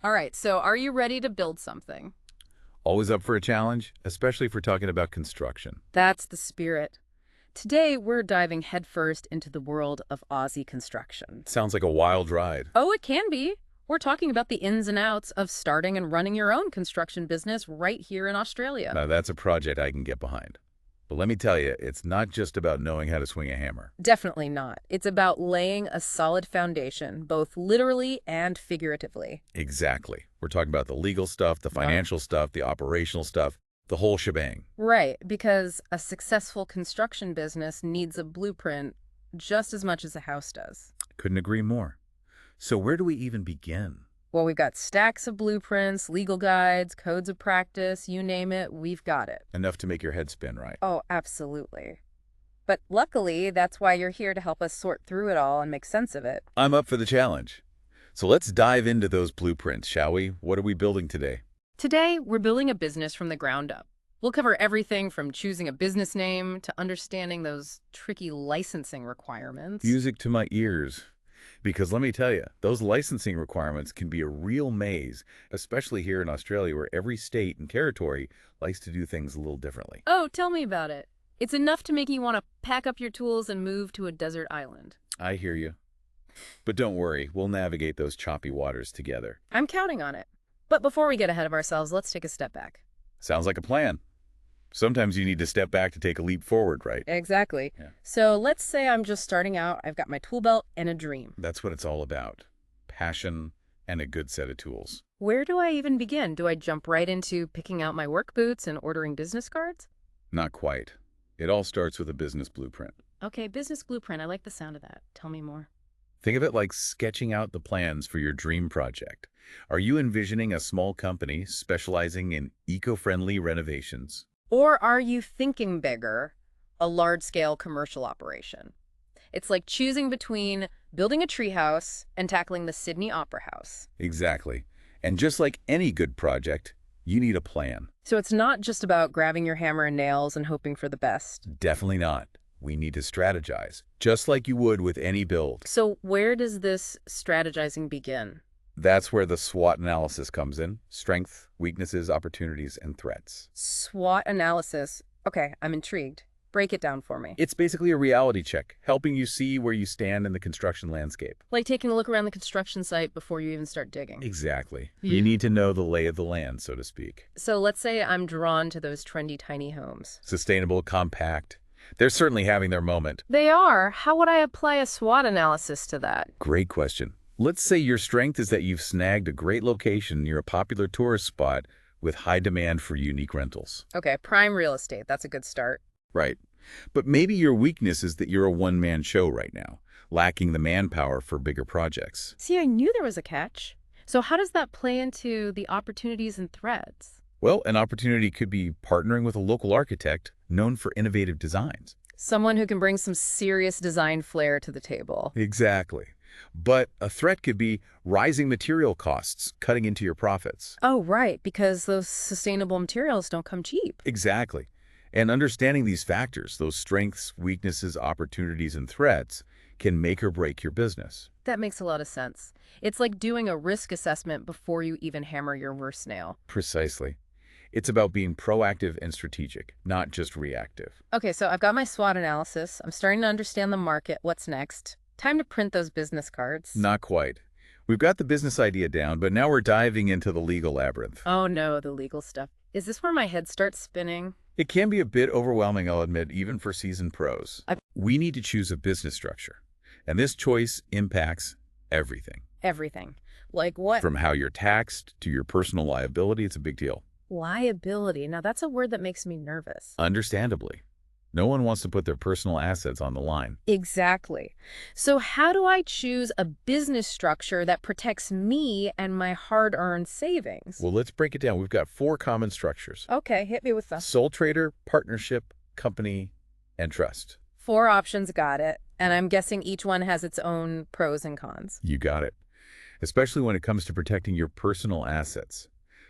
All right, so are you ready to build something? Always up for a challenge, especially if we're talking about construction. That's the spirit. Today, we're diving headfirst into the world of Aussie construction. Sounds like a wild ride. Oh, it can be. We're talking about the ins and outs of starting and running your own construction business right here in Australia. Now, that's a project I can get behind. But let me tell you, it's not just about knowing how to swing a hammer. Definitely not. It's about laying a solid foundation, both literally and figuratively. Exactly. We're talking about the legal stuff, the financial stuff, the operational stuff, the whole shebang. Right, because a successful construction business needs a blueprint just as much as a house does. Couldn't agree more. So where do we even begin? Well, we've got stacks of blueprints, legal guides, codes of practice, you name it, we've got it. Enough to make your head spin, right? Oh, absolutely. But luckily, that's why you're here to help us sort through it all and make sense of it. I'm up for the challenge. So let's dive into those blueprints, shall we? What are we building today? Today, we're building a business from the ground up. We'll cover everything from choosing a business name to understanding those tricky licensing requirements. Music to my ears. Because let me tell you, those licensing requirements can be a real maze, especially here in Australia where every state and territory likes to do things a little differently. Oh, tell me about it. It's enough to make you want to pack up your tools and move to a desert island. I hear you. But don't worry, we'll navigate those choppy waters together. I'm counting on it. But before we get ahead of ourselves, let's take a step back. Sounds like a plan. Sometimes you need to step back to take a leap forward, right? Exactly. Yeah. So let's say I'm just starting out. I've got my tool belt and a dream. That's what it's all about. Passion and a good set of tools. Where do I even begin? Do I jump right into picking out my work boots and ordering business cards? Not quite. It all starts with a business blueprint. Okay, business blueprint. I like the sound of that. Tell me more. Think of it like sketching out the plans for your dream project. Are you envisioning a small company specializing in eco-friendly renovations? Or are you thinking bigger, a large-scale commercial operation? It's like choosing between building a treehouse and tackling the Sydney Opera House. Exactly. And just like any good project, you need a plan. So it's not just about grabbing your hammer and nails and hoping for the best. Definitely not. We need to strategize, just like you would with any build. So where does this strategizing begin? That's where the SWOT analysis comes in. Strengths, weaknesses, opportunities, and threats. SWOT analysis. Okay, I'm intrigued. Break it down for me. It's basically a reality check, helping you see where you stand in the construction landscape. Like taking a look around the construction site before you even start digging. Exactly. Yeah. You need to know the lay of the land, so to speak. So let's say I'm drawn to those trendy tiny homes. Sustainable, compact. They're certainly having their moment. They are. How would I apply a SWOT analysis to that? Great question. Let's say your strength is that you've snagged a great location near a popular tourist spot with high demand for unique rentals. Okay, prime real estate. That's a good start. Right. But maybe your weakness is that you're a one-man show right now, lacking the manpower for bigger projects. See, I knew there was a catch. So how does that play into the opportunities and threats? Well, an opportunity could be partnering with a local architect known for innovative designs. Someone who can bring some serious design flair to the table. Exactly. But a threat could be rising material costs, cutting into your profits. Oh, right, because those sustainable materials don't come cheap. Exactly. And understanding these factors, those strengths, weaknesses, opportunities, and threats, can make or break your business. That makes a lot of sense. It's like doing a risk assessment before you even hammer your worst nail. Precisely. It's about being proactive and strategic, not just reactive. Okay, so I've got my SWOT analysis. I'm starting to understand the market. What's next? Time to print those business cards. Not quite. We've got the business idea down, but now we're diving into the legal labyrinth. Oh no, the legal stuff. Is this where my head starts spinning? It can be a bit overwhelming, I'll admit, even for seasoned pros. I- We need to choose a business structure, and this choice impacts everything. Everything. Like what? From how you're taxed to your personal liability, it's a big deal. Liability. Now that's a word that makes me nervous. Understandably. No one wants to put their personal assets on the line. Exactly. So how do I choose a business structure that protects me and my hard-earned savings? Well, let's break it down. We've got 4 common structures. Okay, hit me with the Sole trader, partnership, company, and trust. 4 options, got it. And I'm guessing each one has its own pros and cons. You got it. Especially when it comes to protecting your personal assets.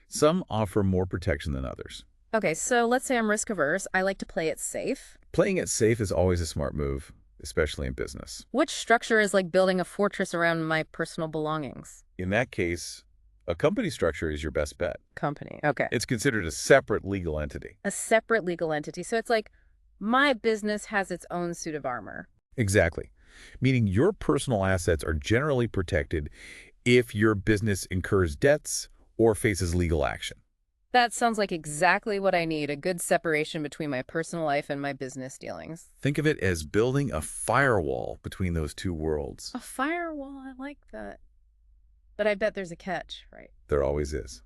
Some offer more protection than others. Okay, so let's say I'm risk averse. I like to play it safe. Playing it safe is always a smart move, especially in business. Which structure is like building a fortress around my personal belongings? In that case, A company structure is your best bet. Company. Okay. It's considered a separate legal entity. A separate legal entity. So it's like my business has its own suit of armor. Exactly. Meaning your personal assets are generally protected if your business incurs debts or faces legal action. That sounds like exactly what I need, a good separation between my personal life and my business dealings. Think of it as building a firewall between those two worlds. A firewall, I like that. But I bet there's a catch, right? There always is.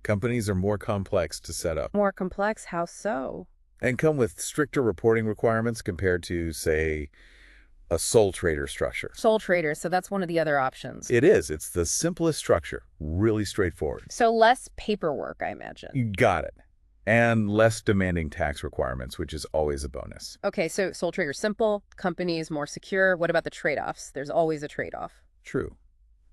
Companies are more complex to set up More complex? How so? and come with stricter reporting requirements compared to, say, a sole trader structure. Sole trader, so that's one of the other options. It is. It's the simplest structure. Really straightforward. So less paperwork, I imagine. You got it. And less demanding tax requirements, which is always a bonus. Okay, so sole trader simple, companies more secure. What about the trade-offs? There's always a trade-off. True.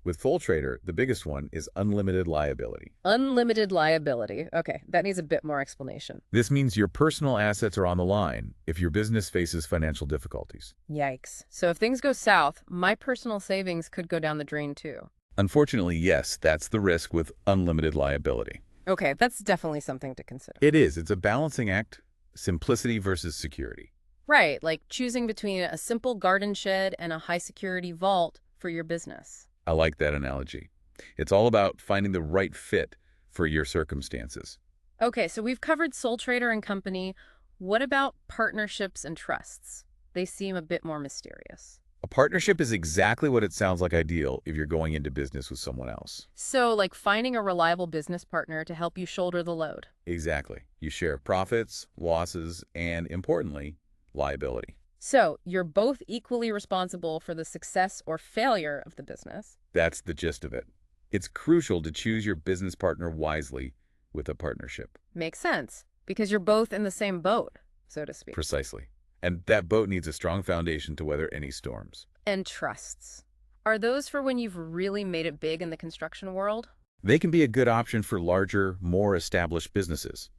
With sole trader, the biggest one is unlimited liability. Unlimited liability. Okay, that needs a bit more explanation. This means your personal assets are on the line if your business faces financial difficulties. Yikes. So if things go south, my personal savings could go down the drain too. Unfortunately, yes, that's the risk with unlimited liability. Okay, that's definitely something to consider. It is. It's a balancing act, simplicity versus security. Right, like choosing between a simple garden shed and a high-security vault for your business. I like that analogy. It's all about finding the right fit for your circumstances. Okay, so we've covered sole trader and company. What about partnerships and trusts? They seem a bit more mysterious. A partnership is exactly what it sounds like ideal if you're going into business with someone else. So, like finding a reliable business partner to help you shoulder the load. Exactly. You share profits, losses, and importantly, liability. So, you're both equally responsible for the success or failure of the business. That's the gist of it. It's crucial to choose your business partner wisely with a partnership. Makes sense, because you're both in the same boat, so to speak. Precisely. And that boat needs a strong foundation to weather any storms. And trusts. Are those for when you've really made it big in the construction world? They can be a good option for larger, more established businesses,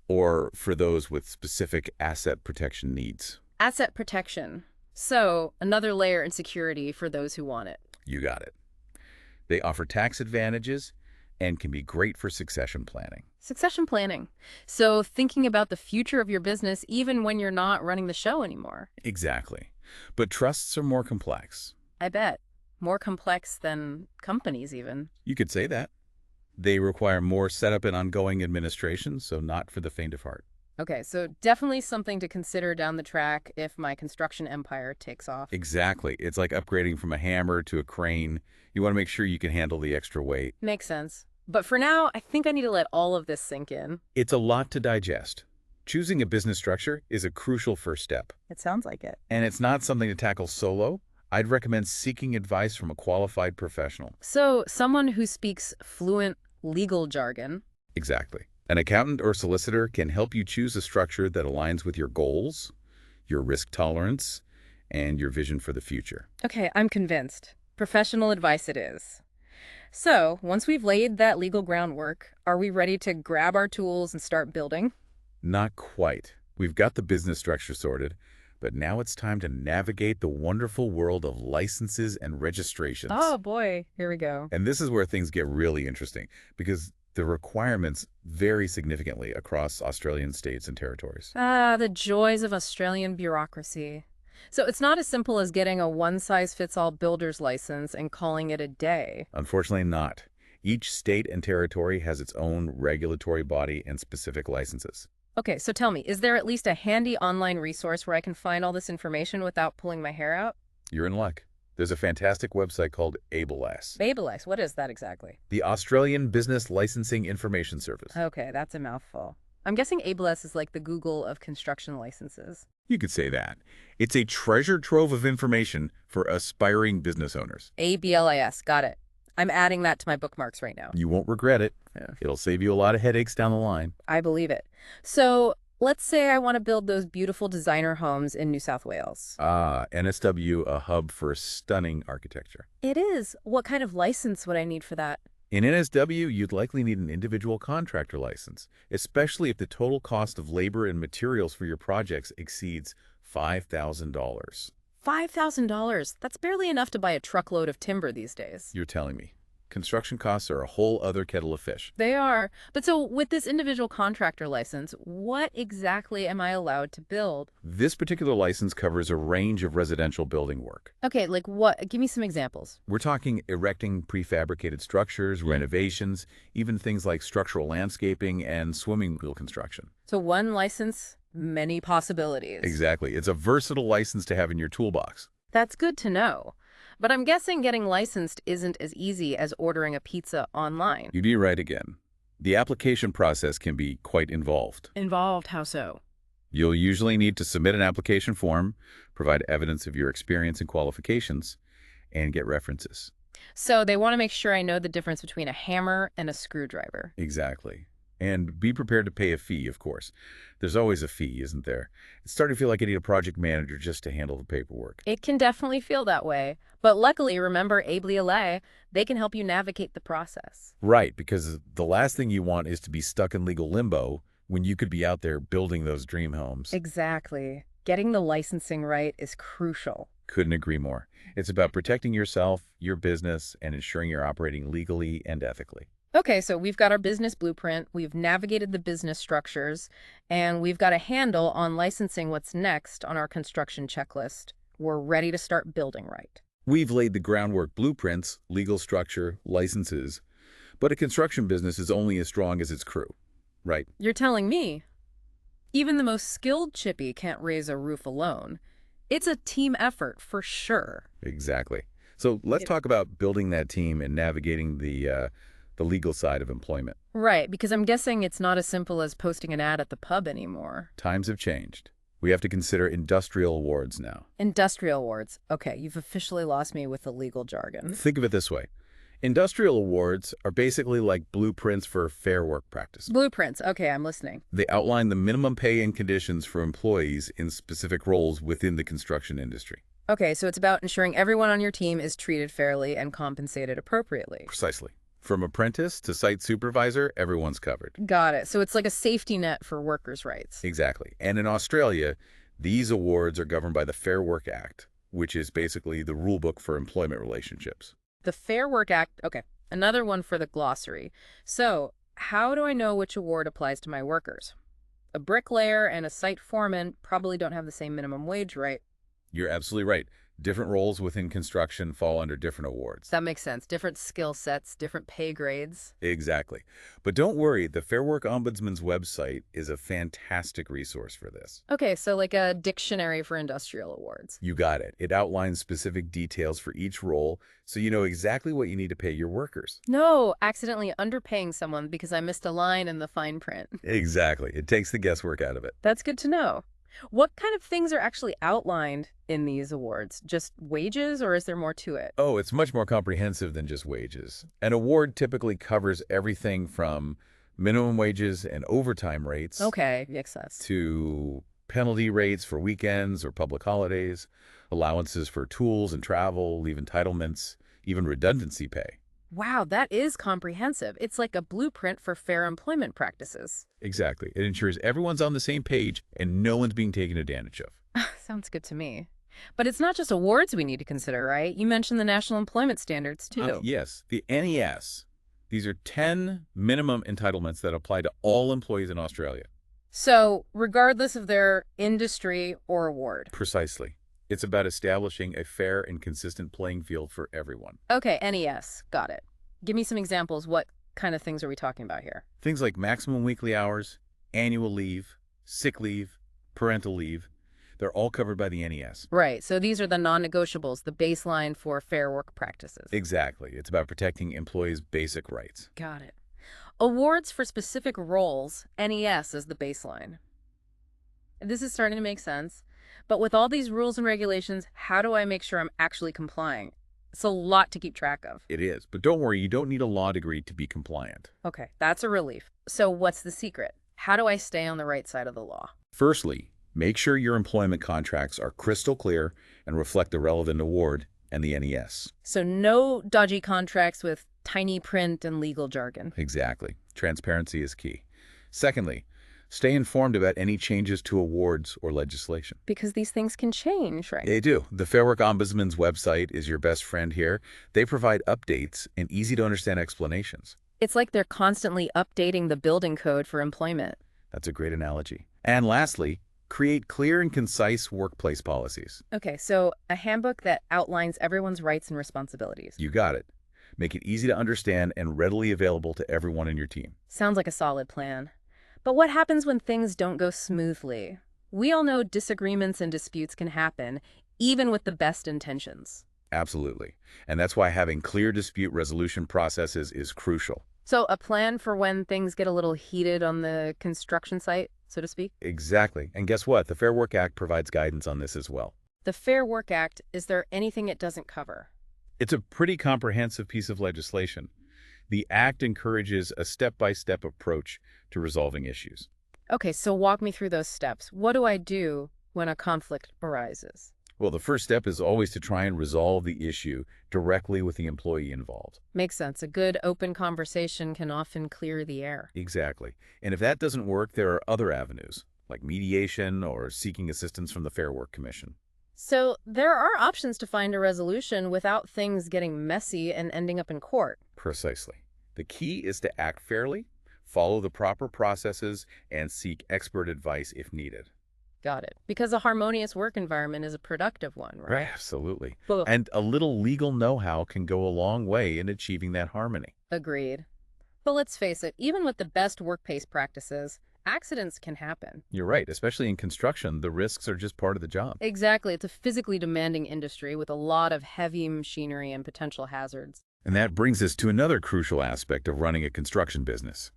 or for those with specific asset protection needs. Asset protection. So, another layer in security for those who want it. You got it. They offer tax advantages and can be great for succession planning. Succession planning. So, thinking about the future of your business even when you're not running the show anymore. Exactly. But trusts are more complex. I bet. More complex than companies, even. You could say that. They require more setup and ongoing administration, so not for the faint of heart. Okay, so definitely something to consider down the track if my construction empire takes off. Exactly. It's like upgrading from a hammer to a crane. You want to make sure you can handle the extra weight. Makes sense. But for now, I think I need to let all of this sink in. It's a lot to digest. Choosing a business structure is a crucial first step. It sounds like it. And it's not something to tackle solo. I'd recommend seeking advice from a qualified professional. So, someone who speaks fluent legal jargon. Exactly. An accountant or solicitor can help you choose a structure that aligns with your goals, your risk tolerance, and your vision for the future. Okay, I'm convinced. Professional advice it is. So, once we've laid that legal groundwork, are we ready to grab our tools and start building? Not quite. We've got the business structure sorted, but now it's time to navigate the wonderful world of licenses and registrations. Oh boy, here we go. And this is where things get really interesting, because the requirements vary significantly across Australian states and territories. Ah, the joys of Australian bureaucracy. So it's not as simple as getting a one-size-fits-all builder's license and calling it a day. Unfortunately not. Each state and territory has its own regulatory body and specific licenses. Okay, so tell me, is there at least a handy online resource where I can find all this information without pulling my hair out? You're in luck. There's a fantastic website called ABLES, Babelex, what is that exactly? the Australian Business Licensing Information Service. Okay, that's a mouthful. I'm guessing Ableus is like the Google of construction licenses. You could say that. It's a treasure trove of information for aspiring business owners. ABLIS, got it. I'm adding that to my bookmarks right now. You won't regret it. Yeah. It'll save you a lot of headaches down the line. I believe it. So let's say I want to build those beautiful designer homes in New South Wales. NSW, a hub for stunning architecture. It is. What kind of license would I need for that? In NSW, you'd likely need an individual contractor license, especially if the total cost of labor and materials for your projects exceeds $5,000. $5,000. That's barely enough to buy a truckload of timber these days. You're telling me. Construction costs are a whole other kettle of fish. They are. But so with this individual contractor license, what exactly am I allowed to build? This particular license covers a range of residential building work. Okay, like what? Give me some examples. We're talking erecting prefabricated structures, renovations, even things like structural landscaping and swimming pool construction. So one license, many possibilities. Exactly. It's a versatile license to have in your toolbox. That's good to know. But I'm guessing getting licensed isn't as easy as ordering a pizza online. You'd be right again. The application process can be quite involved. Involved, how so? You'll usually need to submit an application form, provide evidence of your experience and qualifications, and get references. So they want to make sure I know the difference between a hammer and a screwdriver. Exactly. And be prepared to pay a fee, of course. There's always a fee, isn't there? It's starting to feel like I need a project manager just to handle the paperwork. It can definitely feel that way. But luckily, remember Ably LA, they can help you navigate the process. Right, because the last thing you want is to be stuck in legal limbo when you could be out there building those dream homes. Exactly. Getting the licensing right is crucial. Couldn't agree more. It's about protecting yourself, your business, and ensuring you're operating legally and ethically. Okay, so we've got our business blueprint, we've navigated the business structures, and we've got a handle on licensing what's next on our construction checklist. We're ready to start building right. We've laid the groundwork: blueprints, legal structure, licenses. But a construction business is only as strong as its crew, right? You're telling me even the most skilled chippy can't raise a roof alone. It's a team effort for sure. Exactly. So let's talk about building that team and navigating the legal side of employment. Right, because I'm guessing it's not as simple as posting an ad at the pub anymore. Times have changed. We have to consider industrial awards now. Industrial awards. Okay, you've officially lost me with the legal jargon. Think of it this way. Industrial awards are basically like blueprints for fair work practice. Blueprints. Okay, I'm listening. They outline the minimum pay and conditions for employees in specific roles within the construction industry. Okay, so it's about ensuring everyone on your team is treated fairly and compensated appropriately. Precisely. From apprentice to site supervisor, everyone's covered. Got it. So it's like a safety net for workers' rights. Exactly. And in Australia, these awards are governed by the Fair Work Act, which is basically the rule book for employment relationships. The Fair Work Act. Okay, another one for the glossary. So how do I know which award applies to my workers? A bricklayer and a site foreman probably don't have the same minimum wage, right? You're absolutely right. Different roles within construction fall under different awards. That makes sense. Different skill sets, different pay grades. Exactly. But don't worry, the Fair Work Ombudsman's website is a fantastic resource for this. Okay, so like a dictionary for industrial awards. You got it. It outlines specific details for each role, so you know exactly what you need to pay your workers. No, accidentally underpaying someone because I missed a line in the fine print. Exactly. It takes the guesswork out of it. That's good to know. What kind of things are actually outlined in these awards? Just wages, or is there more to it? Oh, it's much more comprehensive than just wages. An award typically covers everything from minimum wages and overtime rates Okay, makes sense. to penalty rates for weekends or public holidays, allowances for tools and travel, leave entitlements, even redundancy pay. Wow, that is comprehensive. It's like a blueprint for fair employment practices. Exactly. It ensures everyone's on the same page and no one's being taken advantage of. Sounds good to me. But it's not just awards we need to consider, right? You mentioned the National Employment Standards, too. Yes, the NES. These are 10 minimum entitlements that apply to all employees in Australia. So, regardless of their industry or award. Precisely. It's about establishing a fair and consistent playing field for everyone. Okay, NES. Got it. Give me some examples. What kind of things are we talking about here? Things like maximum weekly hours, annual leave, sick leave, parental leave, they're all covered by the NES. Right, so these are the non-negotiables, the baseline for fair work practices. Exactly. It's about protecting employees' basic rights. Got it. Awards for specific roles, NES is the baseline. This is starting to make sense. But with all these rules and regulations, how do I make sure I'm actually complying? It's a lot to keep track of. It is. But don't worry, you don't need a law degree to be compliant. Okay, that's a relief. So what's the secret? How do I stay on the right side of the law? Firstly, make sure your employment contracts are crystal clear and reflect the relevant award and the NES. So no dodgy contracts with tiny print and legal jargon. Exactly. Transparency is key. Secondly, Stay informed about any changes to awards or legislation. Because these things can change, right? They do. The Fair Work Ombudsman's website is your best friend here. They provide updates and easy-to-understand explanations. It's like they're constantly updating the building code for employment. That's a great analogy. And lastly, create clear and concise workplace policies. Okay, so a handbook that outlines everyone's rights and responsibilities. You got it. Make it easy to understand and readily available to everyone in your team. Sounds like a solid plan. But what happens when things don't go smoothly? We all know disagreements and disputes can happen, even with the best intentions. Absolutely. And that's why having clear dispute resolution processes is crucial. So a plan for when things get a little heated on the construction site, so to speak? Exactly. And guess what? The Fair Work Act provides guidance on this as well. The Fair Work Act, is there anything it doesn't cover? It's a pretty comprehensive piece of legislation. The Act encourages a step-by-step approach to resolving issues. Okay, so walk me through those steps. What do I do when a conflict arises? Well, the first step is always to try and resolve the issue directly with the employee involved. Makes sense. A good open conversation can often clear the air. Exactly. And if that doesn't work, there are other avenues, like mediation or seeking assistance from the Fair Work Commission. So there are options to find a resolution without things getting messy and ending up in court. Precisely. The key is to act fairly, follow the proper processes, and seek expert advice if needed. Got it. Because a harmonious work environment is a productive one, right? Absolutely. Ugh. And a little legal know-how can go a long way in achieving that harmony. Agreed. But let's face it, even with the best workplace practices, accidents can happen. You're right. Especially in construction, the risks are just part of the job. Exactly. It's a physically demanding industry with a lot of heavy machinery and potential hazards. And that brings us to another crucial aspect of running a construction business.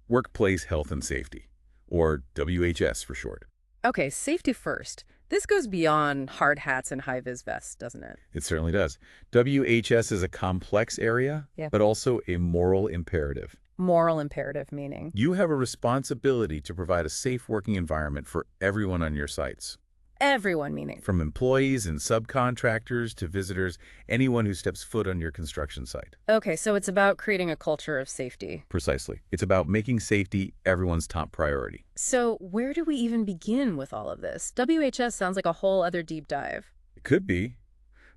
Workplace health and safety, or WHS for short. Okay, safety first. This goes beyond hard hats and high-vis vests, doesn't it? It certainly does. WHS is a complex area, Yeah. but also a moral imperative. Moral imperative meaning. You have a responsibility to provide a safe working environment for everyone on your sites. Everyone meaning. From employees and subcontractors to visitors, anyone who steps foot on your construction site. Okay, so it's about creating a culture of safety. Precisely. It's about making safety everyone's top priority. So where do we even begin with all of this? WHS sounds like a whole other deep dive. It could be,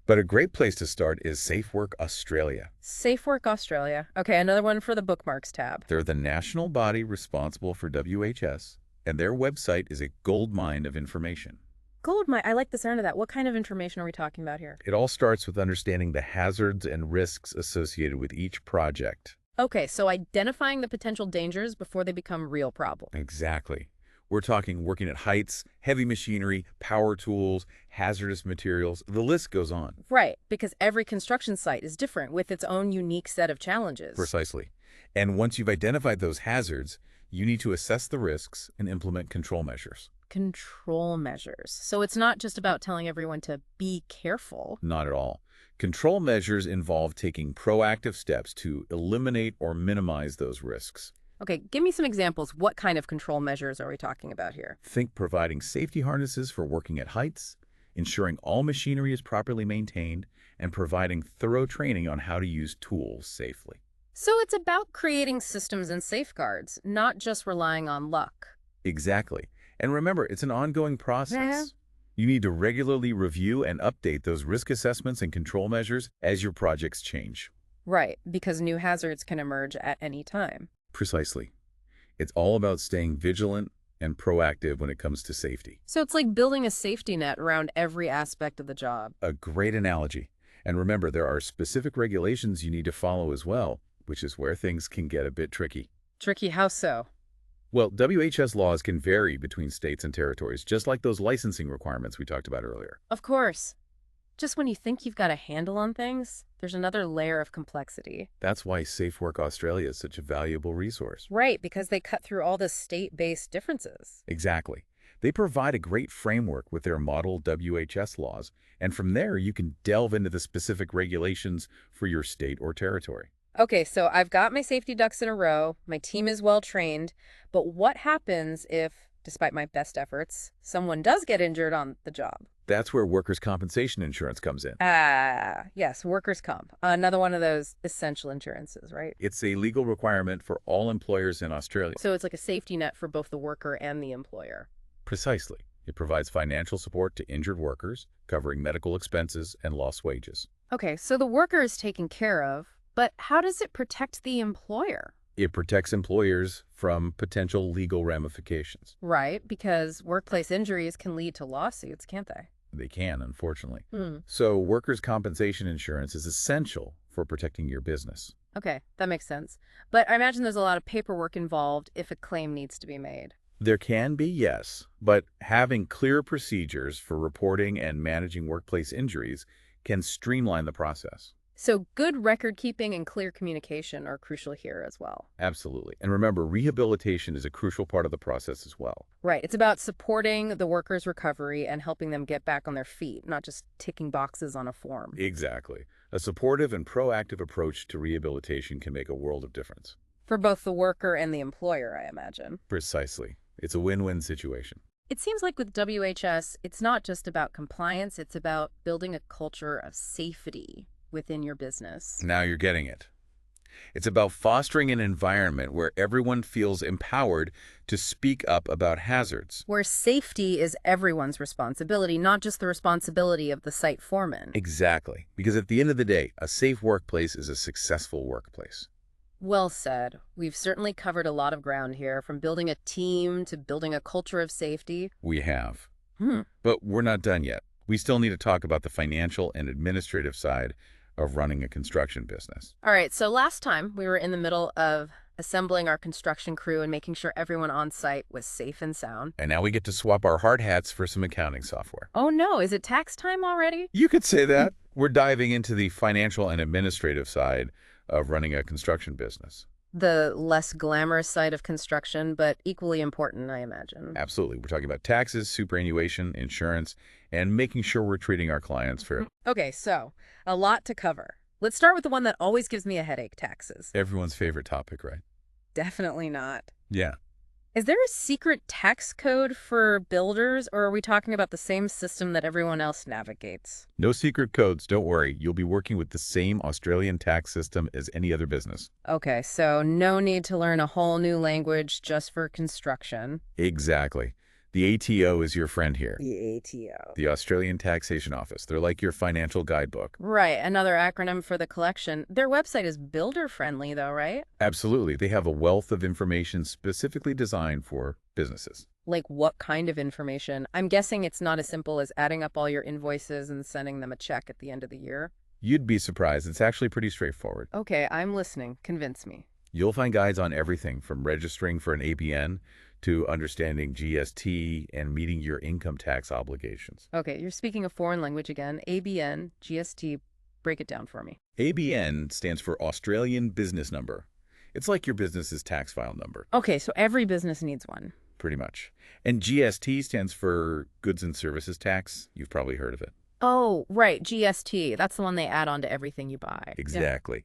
but a great place to start is Safe Work Australia. Safe Work Australia. Okay, another one for the bookmarks tab. They're the national body responsible for WHS, and their website is a goldmine of information. Goldmine, I like the sound of that. What kind of information are we talking about here? It all starts with understanding the hazards and risks associated with each project. Okay, so identifying the potential dangers before they become real problems. Exactly. We're talking working at heights, heavy machinery, power tools, hazardous materials. The list goes on. Right, because every construction site is different with its own unique set of challenges. Precisely. And once you've identified those hazards, you need to assess the risks and implement control measures. Control measures. So it's not just about telling everyone to be careful. Not at all. Control measures involve taking proactive steps to eliminate or minimize those risks. Okay, give me some examples. What kind of control measures are we talking about here? Think providing safety harnesses for working at heights, ensuring all machinery is properly maintained, and providing thorough training on how to use tools safely. So it's about creating systems and safeguards, not just relying on luck. Exactly. And remember, it's an ongoing process. You need to regularly review and update those risk assessments and control measures as your projects change. Right, because new hazards can emerge at any time. Precisely. It's all about staying vigilant and proactive when it comes to safety. So it's like building a safety net around every aspect of the job. A great analogy. And remember, there are specific regulations you need to follow as well, which is where things can get a bit tricky. Tricky, how so? Well, WHS laws can vary between states and territories, just like those licensing requirements we talked about earlier. Of course. Just when you think you've got a handle on things, there's another layer of complexity. That's why Safe Work Australia is such a valuable resource. Right, because they cut through all the state-based differences. Exactly. They provide a great framework with their model WHS laws, and from there you can delve into the specific regulations for your state or territory. Okay, so I've got my safety ducks in a row, my team is well trained, but what happens if despite my best efforts, someone does get injured on the job. That's where workers' compensation insurance comes in. Ah, yes, workers' comp. Another one of those essential insurances, right? It's a legal requirement for all employers in Australia. So it's like a safety net for both the worker and the employer. Precisely. It provides financial support to injured workers, covering medical expenses and lost wages. Okay, so the worker is taken care of, but how does it protect the employer? It protects employers from potential legal ramifications. Right, because workplace injuries can lead to lawsuits, can't they? They can, unfortunately. Hmm. So workers' compensation insurance is essential for protecting your business. Okay, that makes sense. But I imagine there's a lot of paperwork involved if a claim needs to be made. There can be, yes, but having clear procedures for reporting and managing workplace injuries can streamline the process. So good record keeping and clear communication are crucial here as well. Absolutely. And remember, rehabilitation is a crucial part of the process as well. Right, it's about supporting the worker's recovery and helping them get back on their feet, not just ticking boxes on a form. Exactly. A supportive and proactive approach to rehabilitation can make a world of difference. For both the worker and the employer, I imagine. Precisely. It's a win-win situation. It seems like with WHS, it's not just about compliance, it's about building a culture of safety within your business. Now you're getting it. It's about fostering an environment where everyone feels empowered to speak up about hazards. Where safety is everyone's responsibility, not just the responsibility of the site foreman. Exactly. Because at the end of the day, a safe workplace is a successful workplace. Well said. We've certainly covered a lot of ground here, from building a team to building a culture of safety. We have. Hmm. But we're not done yet. We still need to talk about the financial and administrative side of running a construction business. All right, so last time we were in the middle of assembling our construction crew and making sure everyone on site was safe and sound. And now we get to swap our hard hats for some accounting software. Oh no, is it tax time already? You could say that. We're diving into the financial and administrative side of running a construction business. The less glamorous side of construction, but equally important, I imagine. Absolutely. We're talking about taxes, superannuation, insurance, and making sure we're treating our clients fair. Okay, so a lot to cover. Let's start with the one that always gives me a headache, taxes. Everyone's favorite topic, right? Definitely not. Yeah. Is there a secret tax code for builders, or are we talking about the same system that everyone else navigates? No secret codes, don't worry. You'll be working with the same Australian tax system as any other business. Okay, so no need to learn a whole new language just for construction. Exactly. The ATO is your friend here. The ATO. The Australian Taxation Office. They're like your financial guidebook. Right, another acronym for the collection. Their website is builder-friendly, though, right? Absolutely. They have a wealth of information specifically designed for businesses. Like what kind of information? I'm guessing it's not as simple as adding up all your invoices and sending them a check at the end of the year. You'd be surprised. It's actually pretty straightforward. Okay, I'm listening. Convince me. You'll find guides on everything from registering for an ABN to understanding GST and meeting your income tax obligations. Okay, you're speaking a foreign language again. ABN, GST, break it down for me. ABN stands for Australian Business Number. It's like your business's tax file number, Okay, so every business needs one. pretty much. And GST stands for Goods and Services Tax. You've probably heard of it. Oh, right, GST. That's the one they add on to everything you buy. Yeah. Exactly.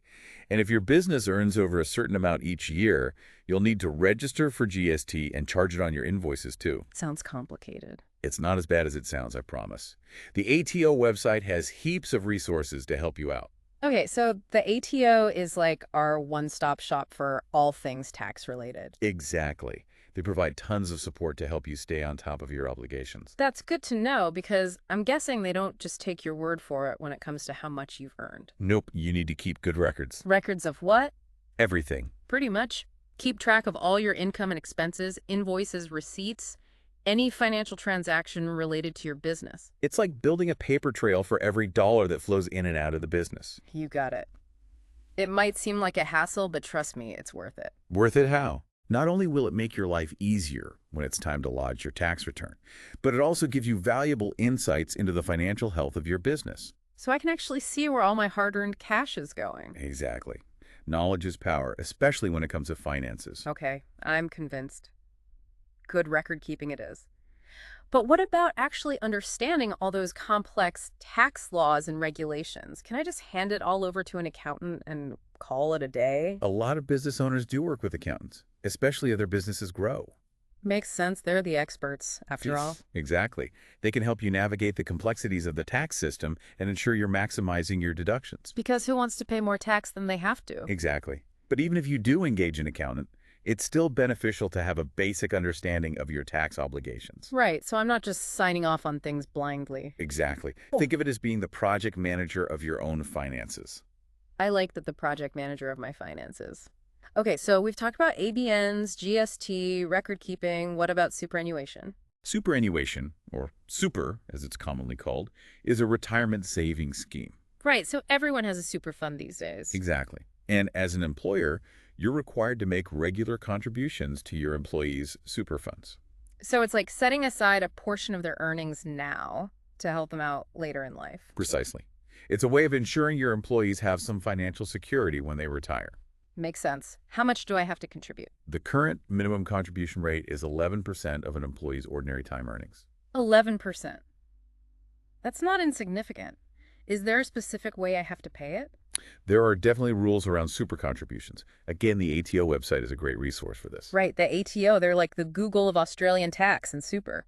And if your business earns over a certain amount each year, you'll need to register for GST and charge it on your invoices too. Sounds complicated. It's not as bad as it sounds, I promise. The ATO website has heaps of resources to help you out. Okay, so the ATO is like our one-stop shop for all things tax-related. Exactly. They provide tons of support to help you stay on top of your obligations. That's good to know because I'm guessing they don't just take your word for it when it comes to how much you've earned. Nope, you need to keep good records. Records of what? Everything. Pretty much. Keep track of all your income and expenses, invoices, receipts, any financial transaction related to your business. It's like building a paper trail for every dollar that flows in and out of the business. You got it. It might seem like a hassle, but trust me, it's worth it. Worth it how? Not only will it make your life easier when it's time to lodge your tax return, but it also gives you valuable insights into the financial health of your business. So I can actually see where all my hard-earned cash is going. Exactly. Knowledge is power, especially when it comes to finances. Okay, I'm convinced. Good record keeping it is. But what about actually understanding all those complex tax laws and regulations? Can I just hand it all over to an accountant and call it a day? A lot of business owners do work with accountants, especially as their businesses grow. Makes sense. They're the experts, after all. Yes, exactly. They can help you navigate the complexities of the tax system and ensure you're maximizing your deductions. Because who wants to pay more tax than they have to? Exactly. But even if you do engage an accountant, it's still beneficial to have a basic understanding of your tax obligations. Right, so I'm not just signing off on things blindly. Exactly. Think of it as being the project manager of your own finances. I like that the project manager of my finances. Okay, so we've talked about ABNs, GST, record keeping. What about superannuation? Superannuation, or super as it's commonly called, is a retirement savings scheme. Right, so everyone has a super fund these days. Exactly. And as an employer, you're required to make regular contributions to your employees' super funds. So it's like setting aside a portion of their earnings now to help them out later in life. Precisely. It's a way of ensuring your employees have some financial security when they retire. Makes sense. How much do I have to contribute? The current minimum contribution rate is 11% of an employee's ordinary time earnings. 11%. That's not insignificant. Is there a specific way I have to pay it? There are definitely rules around super contributions. Again, the ATO website is a great resource for this. Right, the ATO, they're like the Google of Australian tax and super.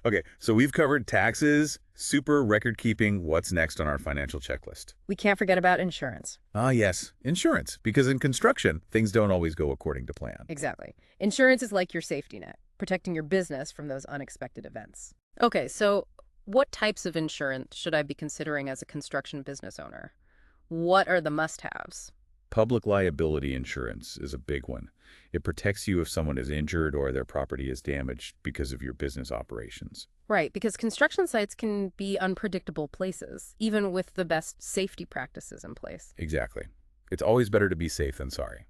Okay, so we've covered taxes, super, record keeping. What's next on our financial checklist? We can't forget about insurance. Ah, yes, insurance. Because in construction, things don't always go according to plan. Exactly. Insurance is like your safety net, protecting your business from those unexpected events. Okay, so what types of insurance should I be considering as a construction business owner? What are the must-haves? Public liability insurance is a big one. It protects you if someone is injured or their property is damaged because of your business operations. Right, because construction sites can be unpredictable places, even with the best safety practices in place. Exactly. It's always better to be safe than sorry.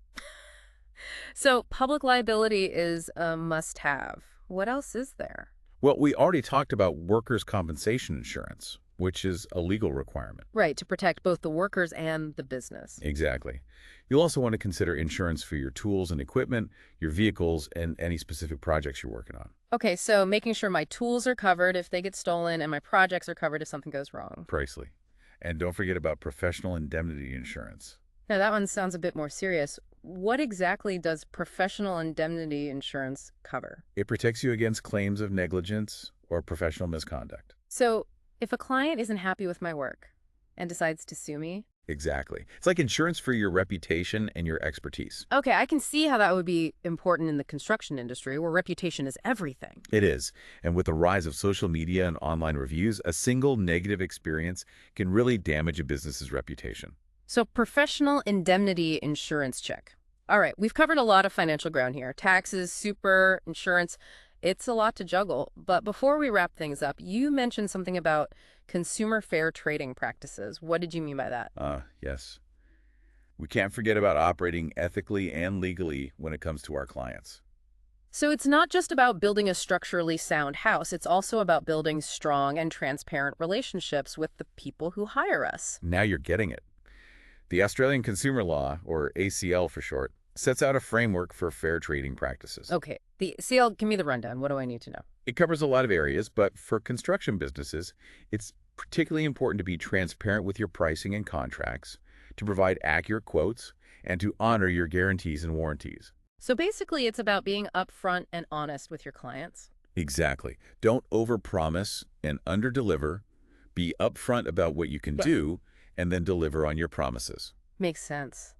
So public liability is a must-have. What else is there? Well, we already talked about workers' compensation insurance, which is a legal requirement. Right, to protect both the workers and the business. Exactly. You'll also want to consider insurance for your tools and equipment, your vehicles, and any specific projects you're working on. Okay, so making sure my tools are covered if they get stolen and my projects are covered if something goes wrong. Precisely. And don't forget about professional indemnity insurance. Now, that one sounds a bit more serious. What exactly does professional indemnity insurance cover? It protects you against claims of negligence or professional misconduct. So, if a client isn't happy with my work and decides to sue me, Exactly. It's like insurance for your reputation and your expertise. okay, I can see how that would be important in the construction industry where reputation is everything. It is. And with the rise of social media and online reviews, a single negative experience can really damage a business's reputation. So, professional indemnity insurance check. All right, we've covered a lot of financial ground here. Taxes, super, insurance. It's a lot to juggle. But before we wrap things up, you mentioned something about consumer fair trading practices. What did you mean by that? Yes. We can't forget about operating ethically and legally when it comes to our clients. So it's not just about building a structurally sound house. It's also about building strong and transparent relationships with the people who hire us. Now you're getting it. The Australian Consumer Law, or ACL for short, sets out a framework for fair trading practices. Okay, the CL, give me the rundown. What do I need to know? It covers a lot of areas, but for construction businesses, it's particularly important to be transparent with your pricing and contracts, to provide accurate quotes, and to honor your guarantees and warranties. So basically, it's about being upfront and honest with your clients. Exactly. Don't overpromise and underdeliver. Be upfront about what you can Yeah. do, and then deliver on your promises. Makes sense.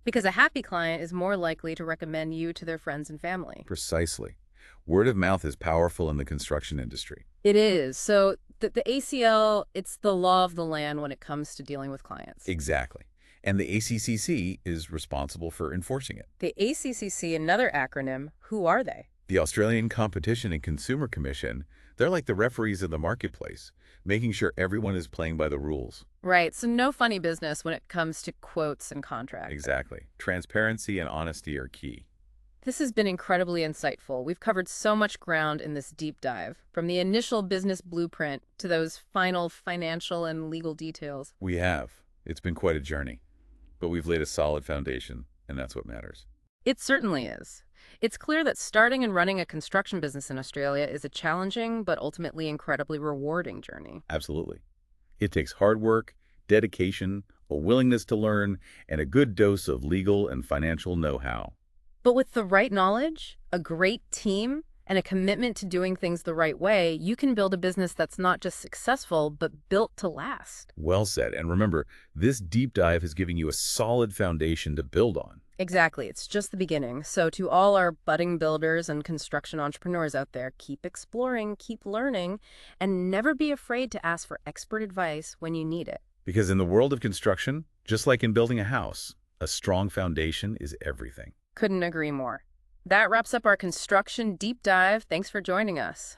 Because a happy client is more likely to recommend you to their friends and family. Precisely. Word of mouth is powerful in the construction industry. It is. So the ACL, it's the law of the land when it comes to dealing with clients. Exactly. And the ACCC is responsible for enforcing it. The ACCC, another acronym, who are they? The Australian Competition and Consumer Commission, they're like the referees of the marketplace, making sure everyone is playing by the rules. Right, so no funny business when it comes to quotes and contracts. Exactly. Transparency and honesty are key. This has been incredibly insightful. We've covered so much ground in this deep dive, from the initial business blueprint to those final financial and legal details. We have. It's been quite a journey. But we've laid a solid foundation, and that's what matters. It certainly is. It's clear that starting and running a construction business in Australia is a challenging but ultimately incredibly rewarding journey. Absolutely. It takes hard work, dedication, a willingness to learn, and a good dose of legal and financial know-how. But with the right knowledge, a great team, and a commitment to doing things the right way, you can build a business that's not just successful, but built to last. Well said. And remember, this deep dive is giving you a solid foundation to build on. Exactly. It's just the beginning. So, to all our budding builders and construction entrepreneurs out there, keep exploring, keep learning, and never be afraid to ask for expert advice when you need it. Because in the world of construction, just like in building a house, a strong foundation is everything. Couldn't agree more. That wraps up our construction deep dive. Thanks for joining us.